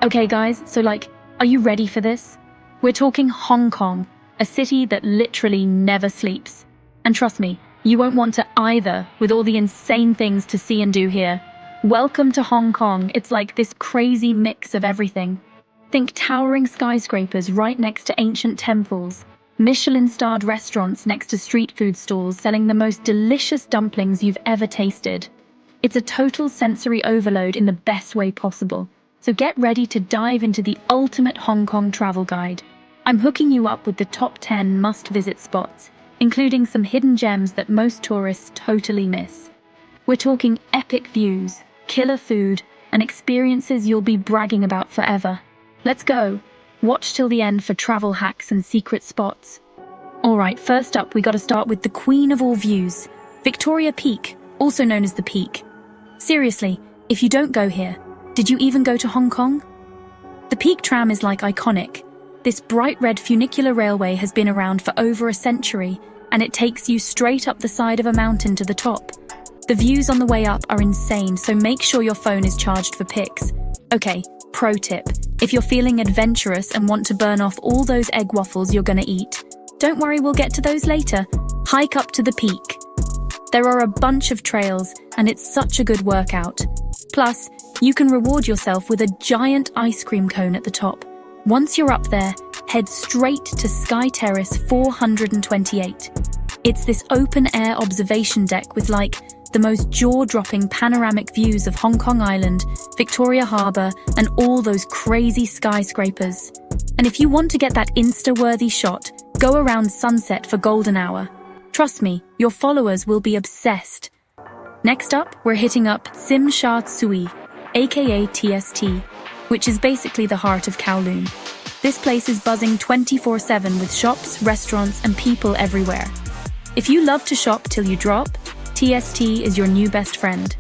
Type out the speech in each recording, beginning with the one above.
Okay guys, are you ready for this? We're talking Hong Kong, a city that literally never sleeps. And trust me, you won't want to either with all the insane things to see and do here. Welcome to Hong Kong. It's like this crazy mix of everything. Think towering skyscrapers right next to ancient temples, Michelin-starred restaurants next to street food stalls selling the most delicious dumplings you've ever tasted. It's a total sensory overload in the best way possible. So get ready to dive into the ultimate Hong Kong travel guide. I'm hooking you up with the top 10 must-visit spots, including some hidden gems that most tourists totally miss. We're talking epic views, killer food, and experiences you'll be bragging about forever. Let's go! Watch till the end for travel hacks and secret spots. Alright, first up we gotta start with the queen of all views, Victoria Peak, also known as the Peak. Seriously, if you don't go here, did you even go to Hong Kong? The Peak tram is iconic. This bright red funicular railway has been around for over a century, and it takes you straight up the side of a mountain to the top. The views on the way up are insane, so make sure your phone is charged for pics. Okay, pro tip. If you're feeling adventurous and want to burn off all those egg waffles you're gonna eat, don't worry, we'll get to those later. Hike up to the Peak. There are a bunch of trails, and it's such a good workout. Plus, you can reward yourself with a giant ice cream cone at the top. Once you're up there, head straight to Sky Terrace 428. It's this open-air observation deck with the most jaw-dropping panoramic views of Hong Kong Island, Victoria Harbour, and all those crazy skyscrapers. And if you want to get that Insta-worthy shot, go around sunset for golden hour. Trust me, your followers will be obsessed. Next up, we're hitting up Tsui, aka TST, which is basically the heart of Kowloon. This place is buzzing 24/7 with shops, restaurants, and people everywhere. If you love to shop till you drop, TST is your new best friend.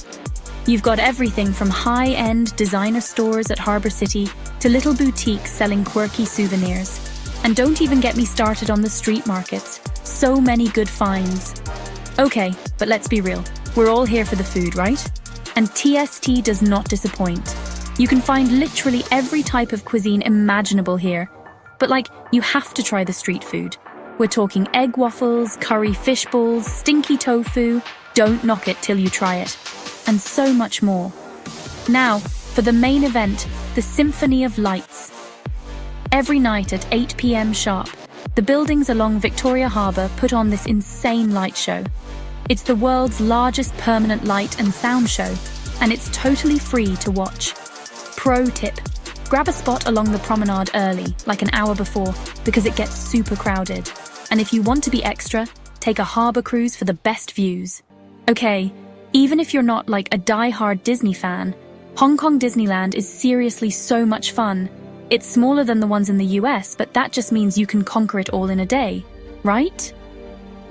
You've got everything from high-end designer stores at Harbour City to little boutiques selling quirky souvenirs. And don't even get me started on the street markets. So many good finds. Okay, but let's be real. We're all here for the food, right? And TST does not disappoint. You can find literally every type of cuisine imaginable here. But you have to try the street food. We're talking egg waffles, curry fish balls, stinky tofu. Don't knock it till you try it. And so much more. Now, for the main event, the Symphony of Lights. Every night at 8 p.m. sharp, the buildings along Victoria Harbour put on this insane light show. It's the world's largest permanent light and sound show, and it's totally free to watch. Pro tip, grab a spot along the promenade early, an hour before, because it gets super crowded. And if you want to be extra, take a harbour cruise for the best views. Okay, even if you're not a die-hard Disney fan, Hong Kong Disneyland is seriously so much fun. It's smaller than the ones in the US, but that just means you can conquer it all in a day, right?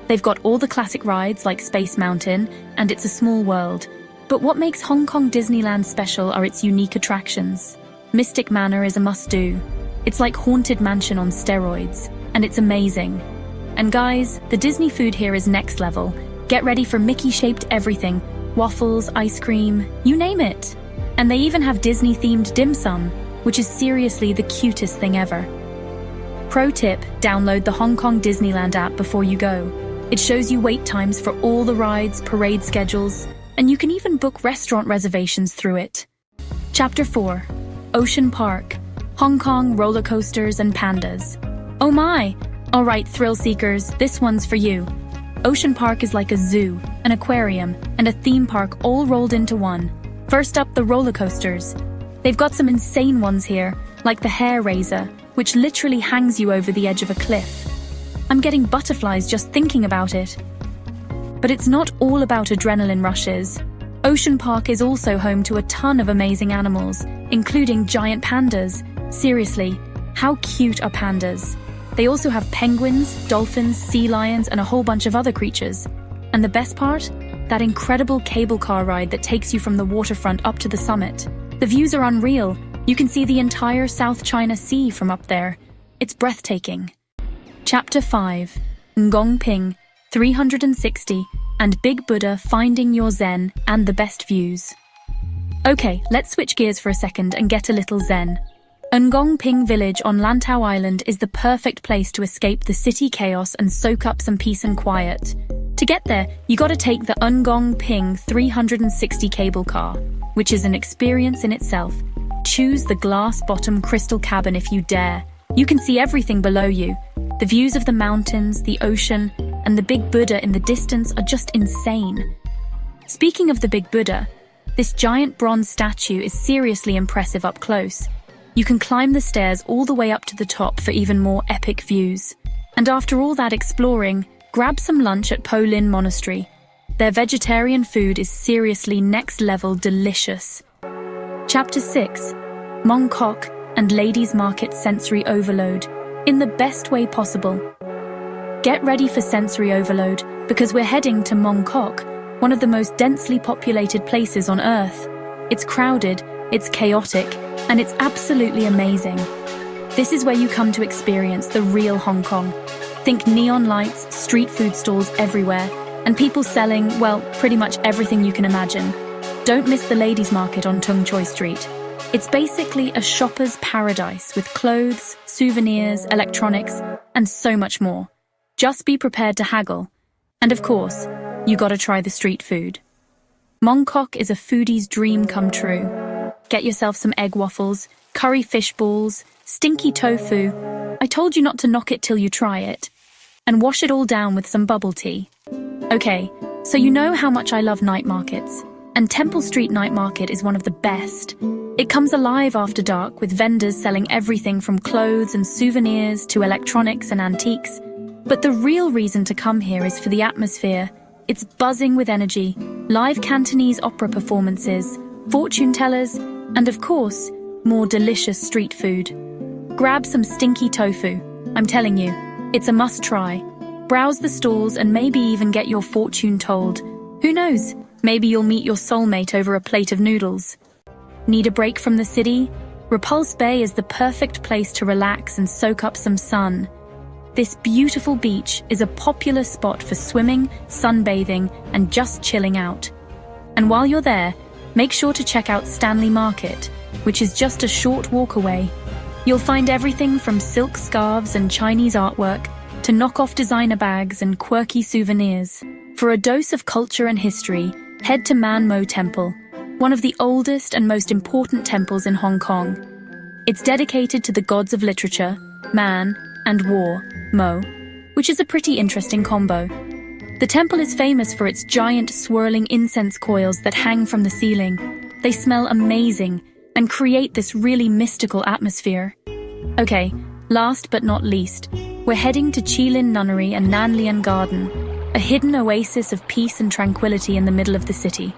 They've got all the classic rides like Space Mountain, and it's a small world. But what makes Hong Kong Disneyland special are its unique attractions. Mystic Manor is a must-do. It's like Haunted Mansion on steroids, and it's amazing. And guys, the Disney food here is next level. Get ready for Mickey-shaped everything. Waffles, ice cream, you name it. And they even have Disney-themed dim sum, which is seriously the cutest thing ever. Pro tip, download the Hong Kong Disneyland app before you go. It shows you wait times for all the rides, parade schedules, and you can even book restaurant reservations through it. Chapter 4. Ocean Park. Hong Kong roller coasters and pandas. Oh my! Alright, thrill seekers, this one's for you. Ocean Park is like a zoo, an aquarium, and a theme park all rolled into one. First up, the roller coasters. They've got some insane ones here, like the hair raiser, which literally hangs you over the edge of a cliff. I'm getting butterflies just thinking about it. But it's not all about adrenaline rushes. Ocean Park is also home to a ton of amazing animals, including giant pandas. Seriously, how cute are pandas? They also have penguins, dolphins, sea lions, and a whole bunch of other creatures. And the best part? That incredible cable car ride that takes you from the waterfront up to the summit. The views are unreal. You can see the entire South China Sea from up there. It's breathtaking. Chapter 5. Ngong Ping, 360, and Big Buddha finding your Zen and the best views. Okay, let's switch gears for a second and get a little zen. Ngong Ping village on Lantau Island is the perfect place to escape the city chaos and soak up some peace and quiet. To get there, you gotta take the Ngong Ping 360 cable car, which is an experience in itself. Choose the glass-bottom crystal cabin if you dare. You can see everything below you. The views of the mountains, the ocean, and the big Buddha in the distance are just insane. Speaking of the big Buddha, this giant bronze statue is seriously impressive up close. You can climb the stairs all the way up to the top for even more epic views. And after all that exploring, grab some lunch at Po Lin Monastery. Their vegetarian food is seriously next-level delicious. Chapter 6. Mong Kok and Ladies Market Sensory Overload, in the best way possible. Get ready for sensory overload, because we're heading to Mong Kok, one of the most densely populated places on Earth. It's crowded, it's chaotic, and it's absolutely amazing. This is where you come to experience the real Hong Kong. Think neon lights, street food stalls everywhere, and people selling, well, pretty much everything you can imagine. Don't miss the Ladies Market on Tung Choi Street. It's basically a shopper's paradise with clothes, souvenirs, electronics, and so much more. Just be prepared to haggle. And of course, you gotta try the street food. Mong Kok is a foodie's dream come true. Get yourself some egg waffles, curry fish balls, stinky tofu. I told you not to knock it till you try it. And wash it all down with some bubble tea. Okay, so you know how much I love night markets. And Temple Street Night Market is one of the best. It comes alive after dark with vendors selling everything from clothes and souvenirs to electronics and antiques. But the real reason to come here is for the atmosphere. It's buzzing with energy, live Cantonese opera performances, fortune tellers, and of course, more delicious street food. Grab some stinky tofu. I'm telling you, it's a must-try. Browse the stalls and maybe even get your fortune told. Who knows? Maybe you'll meet your soulmate over a plate of noodles. Need a break from the city? Repulse Bay is the perfect place to relax and soak up some sun. This beautiful beach is a popular spot for swimming, sunbathing, and just chilling out. And while you're there, make sure to check out Stanley Market, which is just a short walk away. You'll find everything from silk scarves and Chinese artwork to knockoff designer bags and quirky souvenirs. For a dose of culture and history, head to Man Mo Temple, one of the oldest and most important temples in Hong Kong. It's dedicated to the gods of literature, man, and war, Mo, which is a pretty interesting combo. The temple is famous for its giant swirling incense coils that hang from the ceiling. They smell amazing and create this really mystical atmosphere. Okay, last but not least, we're heading to Chi Lin Nunnery and Nan Lian Garden, a hidden oasis of peace and tranquility in the middle of the city.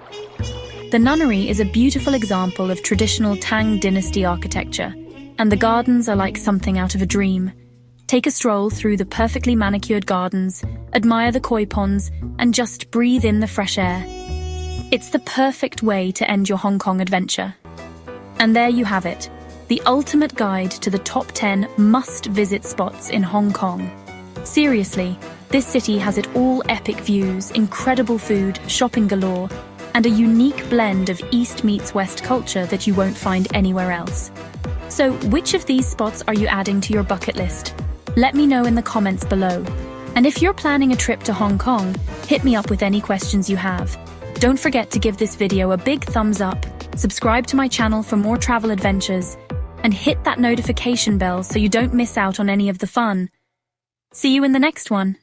The nunnery is a beautiful example of traditional Tang dynasty architecture, and the gardens are like something out of a dream. Take a stroll through the perfectly manicured gardens, admire the koi ponds, and just breathe in the fresh air. It's the perfect way to end your Hong Kong adventure. And there you have it, the ultimate guide to the top 10 must-visit spots in Hong Kong. Seriously, this city has it all: epic views, incredible food, shopping galore, and a unique blend of East meets West culture that you won't find anywhere else. So, which of these spots are you adding to your bucket list? Let me know in the comments below. And if you're planning a trip to Hong Kong, hit me up with any questions you have. Don't forget to give this video a big thumbs up, subscribe to my channel for more travel adventures, and hit that notification bell so you don't miss out on any of the fun. See you in the next one.